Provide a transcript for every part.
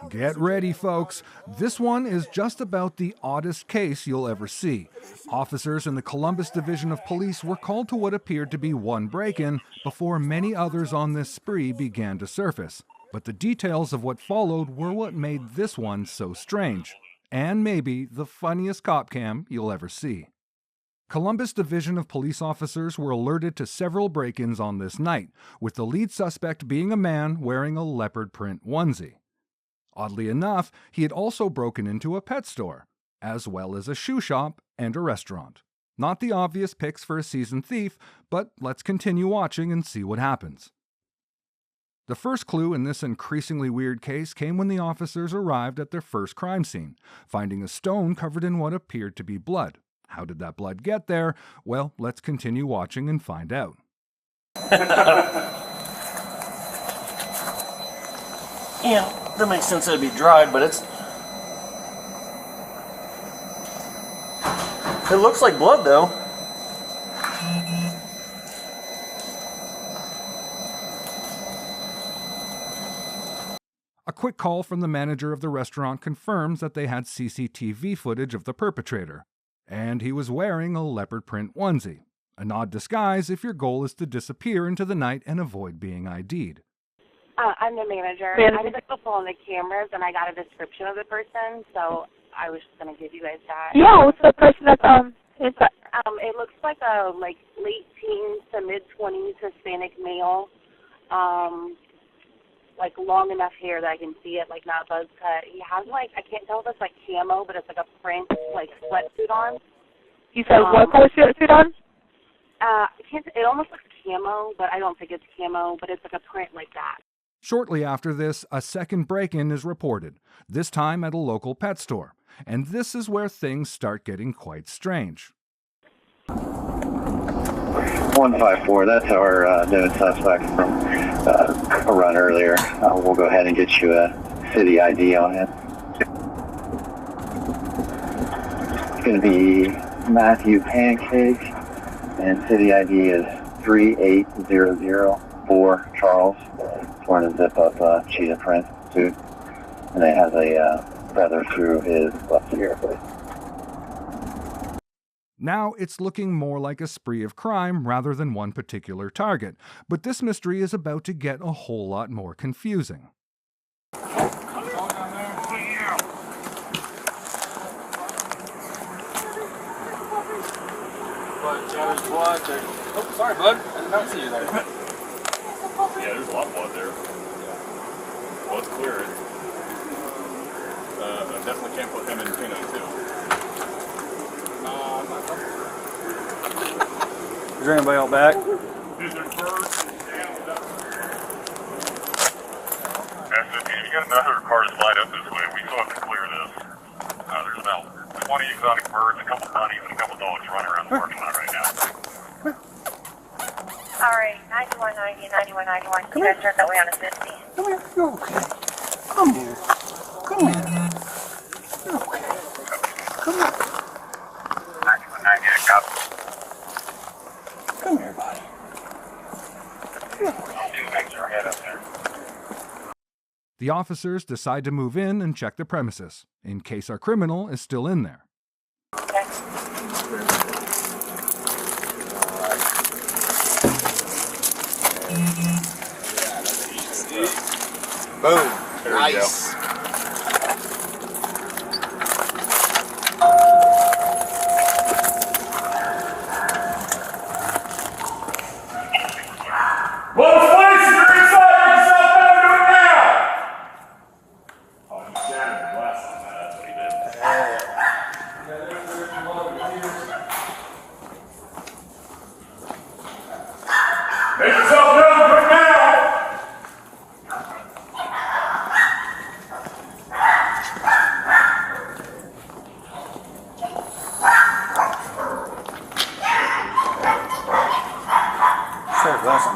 Get ready, folks. This one is just about the oddest case you'll ever see. Officers in the Columbus Division of Police were called to what appeared to be one break-in before many others on this spree began to surface. But the details of what followed were what made this one so strange, and maybe the funniest cop cam you'll ever see. Columbus Division of Police officers were alerted to several break-ins on this night, with the lead suspect being a man wearing a leopard print onesie. Oddly enough, he had also broken into a pet store, as well as a shoe shop and a restaurant. Not the obvious picks for a seasoned thief, but let's continue watching and see what happens. The first clue in this increasingly weird case came when the officers arrived at their first crime scene, finding a stone covered in what appeared to be blood. How did that blood get there? Well, let's continue watching and find out. Yeah, that makes sense that it'd be dried, but it looks like blood, though. A quick call from the manager of the restaurant confirms that they had CCTV footage of the perpetrator, and he was wearing a leopard print onesie. An odd disguise if your goal is to disappear into the night and avoid being ID'd. I'm the manager. I was able to pull on the cameras, and I got a description of the person, so I was just going to give you guys that. Yeah, what's the person that's is that? It looks like a late teens to mid-20s Hispanic male, long enough hair that I can see it, not buzz cut. He has I can't tell if it's camo, but it's a print sweatsuit on. You said what color suit on? It almost looks camo, but I don't think it's camo, but it's a print like that. Shortly after this, a second break-in is reported, this time at a local pet store. And this is where things start getting quite strange. 154, that's our known suspect from a run earlier. We'll go ahead and get you a city ID on it. It's going to be Matthew Pancake, and city ID is 38004 Charles. Wearing a zip-up cheetah print suit, and it has a feather through his left ear. Now it's looking more like a spree of crime rather than one particular target, but this mystery is about to get a whole lot more confusing. Oh, sorry, bud. I did not see you there. Yeah, there's a lot of blood there. Blood's clear. I definitely can't put him in Pino, too. Is there anybody out back? F-15, if you got another car that's lined up this way, we still have to clear this. There's about 20 exotic birds, a couple bunnies, and a couple dogs running around the parking lot right now. All right, 9190, 9191. You guys start that way on a 50. Come here. You're okay. Come here. Come here. You're okay. Come here. 9190, copy. Come here, buddy. You're okay. Thanks for head up there. The officers decide to move in and check the premises, in case our criminal is still in there. Okay. Boom. There Nice.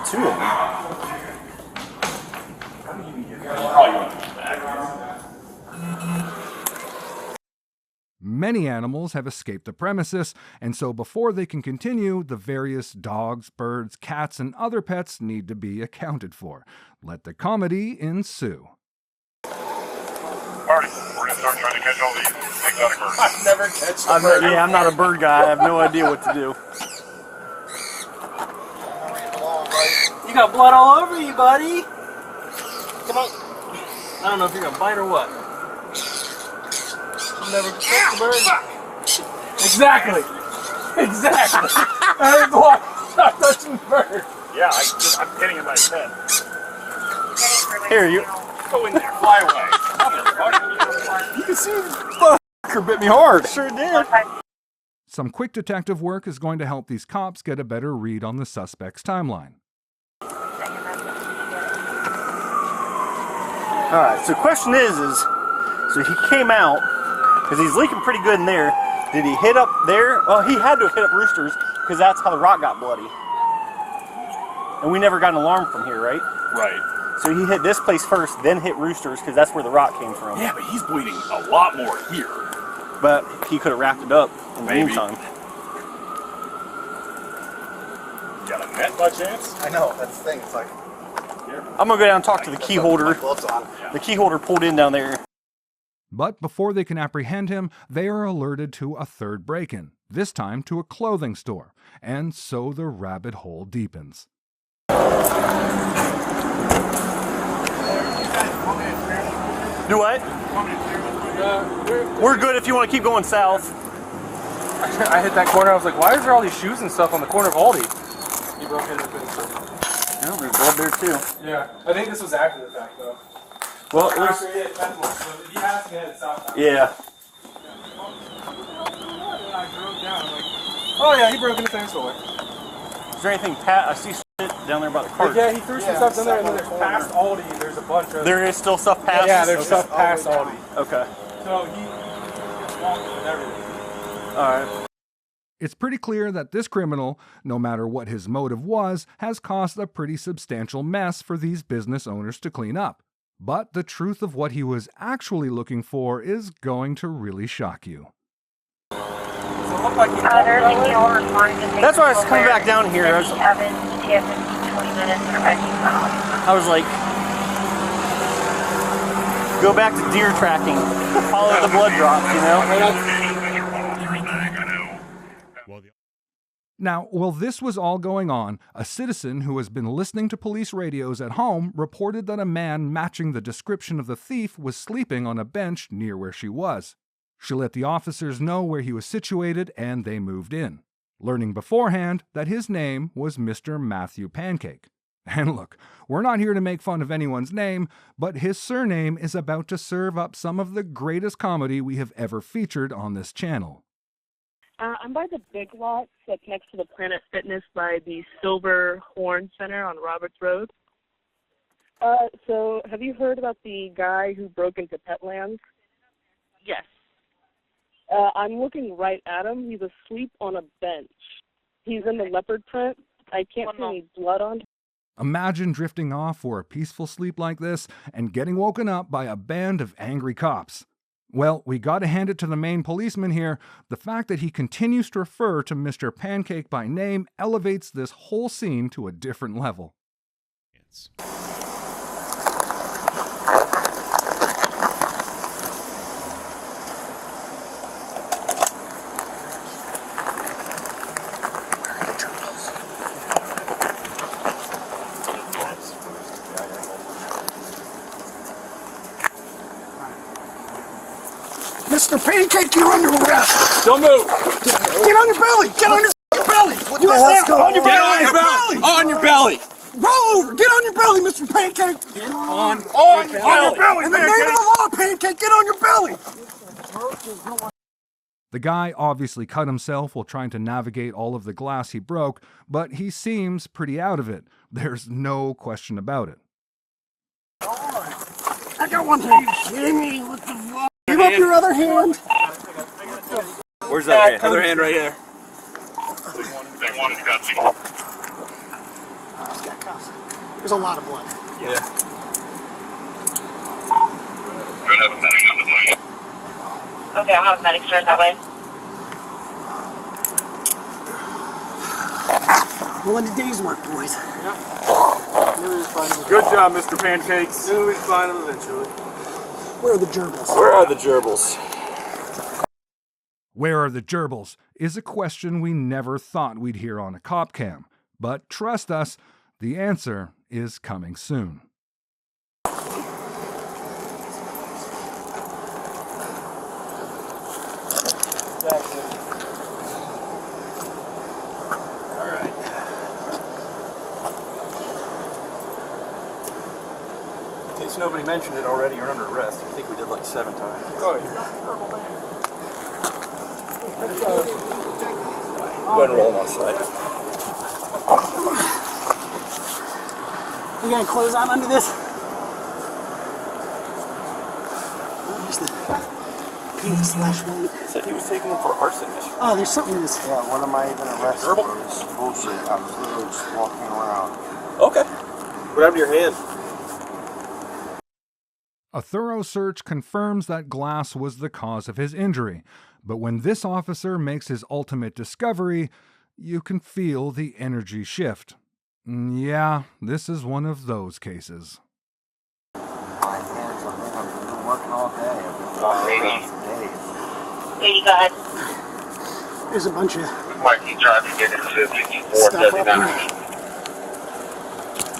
Two of them. Many animals have escaped the premises, and so before they can continue, the various dogs, birds, cats, and other pets need to be accounted for. Let the comedy ensue. party. We're gonna start trying to catch all these exotic birds. I've never catch a bird. Yeah, I'm not a bird guy. I have no idea what to do. You got blood all over you, buddy. Come on. I don't know if you're gonna bite or what. I've never touched a bird. Exactly. Exactly. I heard the walk. Stop touching the bird. Yeah, I'm getting in my head. Here, you Go in there. Fly away. You can see the fucker bit me hard. Sure did. Some quick detective work is going to help these cops get a better read on the suspect's timeline. Alright, so the question is so he came out, because he's leaking pretty good in there. Did he hit up there? Well, he had to have hit up Roosters, because that's how the rock got bloody. And we never got an alarm from here, right? Right. So he hit this place first, then hit Roosters, because that's where the rock came from. Yeah, but he's bleeding a lot more here. But he could have wrapped it up in the meantime. Got a net by chance? I know, that's the thing. It's like, I'm going to go down and talk to the key holder. The key holder pulled in down there. But before they can apprehend him, they are alerted to a third break-in, this time to a clothing store, and so the rabbit hole deepens. Do what? We're good if you want to keep going south. I hit that corner. I was like, why is there all these shoes and stuff on the corner of Aldi? He broke in the fence. Yeah, there's blood there too. Yeah, I think this was after the fact though. Well, after he hit fentanyl, so he has to get it south. Yeah. I drove down, like, oh yeah, he broke in the fence door. Is there anything Pat? I see shit down there by the car. Yeah, he threw some stuff down there, and then there's past Aldi. There's a bunch of. There is still stuff past. Yeah, there's stuff past Aldi. Okay. So he walked with everything. All right. It's pretty clear that this criminal, no matter what his motive was, has caused a pretty substantial mess for these business owners to clean up. But the truth of what he was actually looking for is going to really shock you. That's why I was coming back down here. I was like, go back to deer tracking, follow the blood drops, you know? Now, while this was all going on, a citizen who has been listening to police radios at home reported that a man matching the description of the thief was sleeping on a bench near where she was. She let the officers know where he was situated and they moved in, learning beforehand that his name was Mr. Matthew Pancake. And look, we're not here to make fun of anyone's name, but his surname is about to serve up some of the greatest comedy we have ever featured on this channel. I'm by the Big Lots that's next to the Planet Fitness by the Silver Horn Center on Roberts Road. So have you heard about the guy who broke into Petland? Yes. I'm looking right at him. He's asleep on a bench. He's in the leopard print. I can't see any blood on him. Imagine drifting off for a peaceful sleep like this and getting woken up by a band of angry cops. Well, we gotta hand it to the main policeman here. The fact that he continues to refer to Mr. Pancake by name elevates this whole scene to a different level. Mr. Pancake, you're under arrest. Don't move. Get on your belly. Get on your belly. What the hell's going on? Get on your belly. On your belly. Roll over. Get on your belly, Mr. Pancake. Get on your belly. In the name of the law, Pancake, get on your belly. The guy obviously cut himself while trying to navigate all of the glass he broke, but he seems pretty out of it. There's no question about it. I got one hand. Are you kidding me? What the fuck? Give up your other hand. Where's that hand? Other hand right here. They wanted to cut me. There's a lot of blood. Yeah. Good, have a medic on the plane. Okay, I'll have a medic start that way. Well, in the day's work, boys. Good job, Mr. Pancakes. Knew we'd find him eventually. Where are the gerbils? Where are the gerbils? Where are the gerbils is a question we never thought we'd hear on a cop cam. But trust us, the answer is coming soon. Alright. In case nobody mentioned it already, you're under arrest. I think we did like 7 times. Oh, Go ahead and roll on one side. You gonna close out under this? Where's the penis flashlight? Said he was taking them for arson. Oh, there's something in this. Yeah, when am I even arrested for this bullshit? I was literally just walking around. Okay. What happened to your hand? A thorough search confirms that glass was the cause of his injury. But when this officer makes his ultimate discovery, you can feel the energy shift. Yeah, this is one of those cases. My hands are been. I've been working all day. I've been walking around for days. Lady, go ahead. There's a bunch of Might be driving to get into stuff up 5479. here.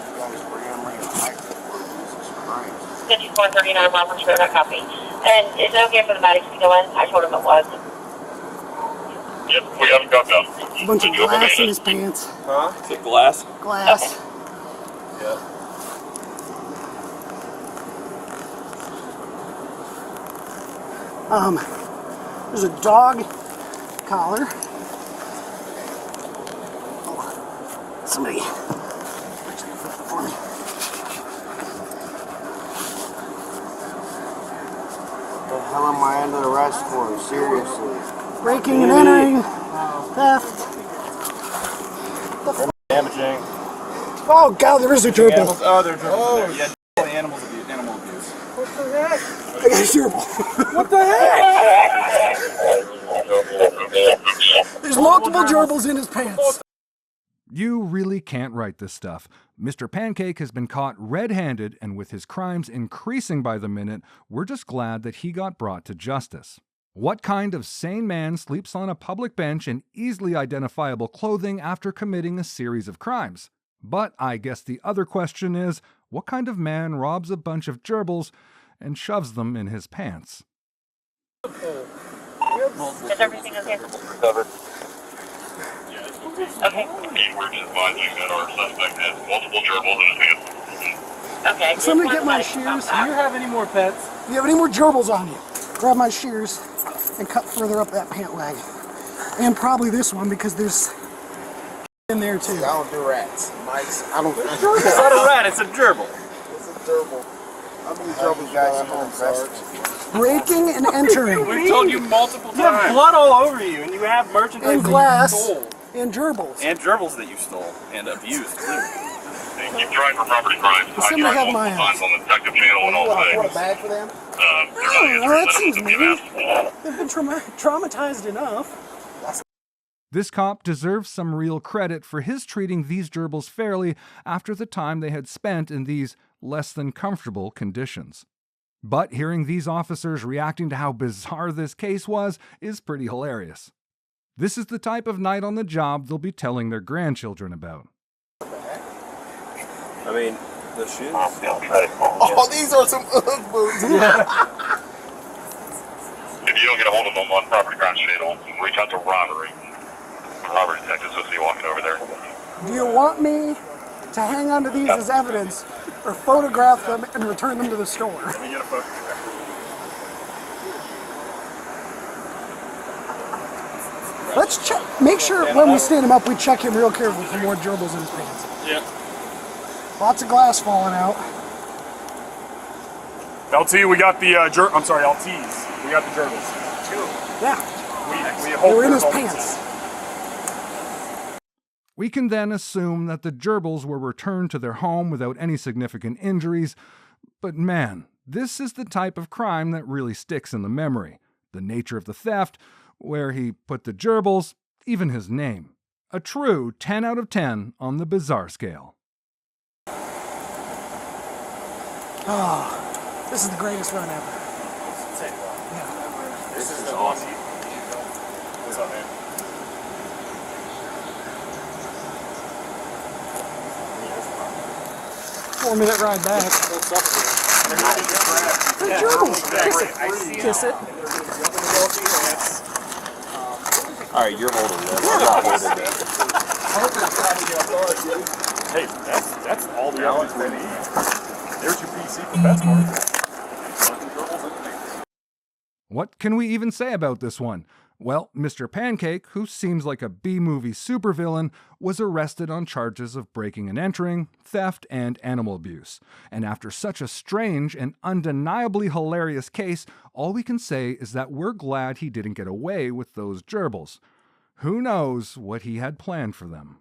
You guys bring me a mic for Jesus Christ. 5439 Roberts Road, I copy. And is it okay for the medics to go in? I told him it was. Yep, we haven't got that. A bunch of glass in his pants. Huh? Is it glass? Glass. Yeah. There's a dog collar. Oh, somebody for me. What the hell am I under arrest for? Seriously. Breaking and entering. Theft. Damaging. Oh god, there is a gerbil. Animals. Oh, there's gerbils there. Yeah, definitely animal abuse. What the heck? I got a gerbil. What the heck? There's multiple gerbils in his pants. You really can't write this stuff. Mr. Pancake has been caught red-handed, and with his crimes increasing by the minute, we're just glad that he got brought to justice. What kind of sane man sleeps on a public bench in easily identifiable clothing after committing a series of crimes? But I guess the other question is, what kind of man robs a bunch of gerbils and shoves them in his pants? Is everything okay? Covered. Okay. We're just advising that our suspect has multiple gerbils in his hands. Okay. Somebody get my shears. Do you have any more pets? Do you have any more gerbils on you? Grab my shears and cut further up that pant leg. And probably this one because there's in there too. I don't do rats. Mice, I don't. It's not a rat, it's a gerbil. It's a gerbil. How many gerbils guys are arrested? Breaking and entering. We've told you multiple times. You have blood all over you, and you have merchandise And that glass. you stole. And gerbils. And gerbils that you stole and abused, too. Keep trying for property crimes. Does somebody have my times on the detective channel and all Want a things. bag for them? Oh, that seems mean. They've been traumatized enough. This cop deserves some real credit for his treating these gerbils fairly after the time they had spent in these less than comfortable conditions. But hearing these officers reacting to how bizarre this case was is pretty hilarious. This is the type of night on the job they'll be telling their grandchildren about. I mean, the shoes. Oh, these are some Ugg boots. If you don't get a hold of them on property crimes channel, reach out to robbery. Robbery detectives will see you walking over there. Do you want me to hang on to these as evidence or photograph them and return them to the store? Let me get a photo. Let's check. Make sure when we stand him up, we check him real careful for more gerbils in his pants. Yeah. Lots of glass falling out. LT, we got the I'm sorry, LTs. We got the gerbils. Yeah. We They hope were in there's his only pants. We can then assume that the gerbils were returned to their home without any significant injuries, but man, this is the type of crime that really sticks in the memory. The nature of the theft, where he put the gerbils, even his name. A true 10 out of 10 on the bizarre scale. Oh, this is the greatest run ever. This is awesome. What's up, man? 4-minute ride back. What's up, They're gerbils. Kiss it. Alright, you're holding this. I'm not holding this. Hey, that's all the evidence we need. There's your PC for PetSmart. What can we even say about this one? Well, Mr. Pancake, who seems like a B-movie supervillain, was arrested on charges of breaking and entering, theft, and animal abuse. And after such a strange and undeniably hilarious case, all we can say is that we're glad he didn't get away with those gerbils. Who knows what he had planned for them?